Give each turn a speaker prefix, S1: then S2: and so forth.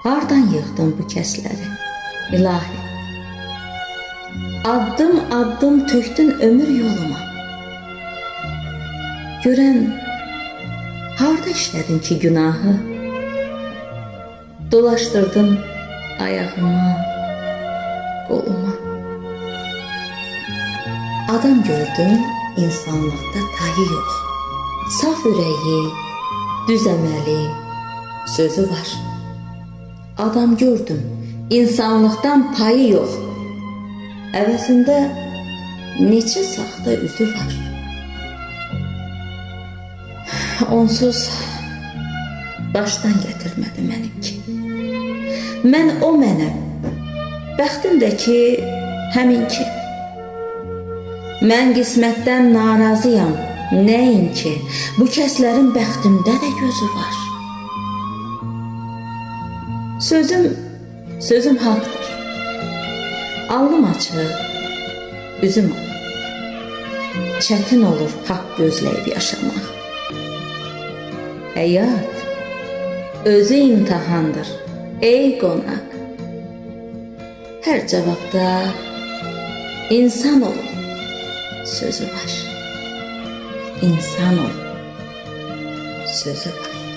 S1: Hardan yığdın bu kəsləri, ilahi? Addım addım tökdün ömür yoluma. Görən, harda işlədin ki günahı? Dolaşdırdın ayağıma, qoluma. Adam gördüm, insanlıqda tayı yox. Saf ürəyi, düz əməli, sözü var. Adam gördüm, insanlıqdan payı yox. Əvəzində neçə saxta üzü var. Onsuz başdan gətirmədi mənimki. Mən o mənəm, bəxtim də ki, həminki. Mən qismətdən narazıyam, nəinki, bu kəslərin bəxtimdə də gözü var. Sözüm haqdır. Alnım açıq, üzüm al. Çətin olur haqq gözləyib yaşamaq. Həyat özü imtahandır, ey qonaq. Hər cavabda insan olun sözü var. İnsan olun sözü var.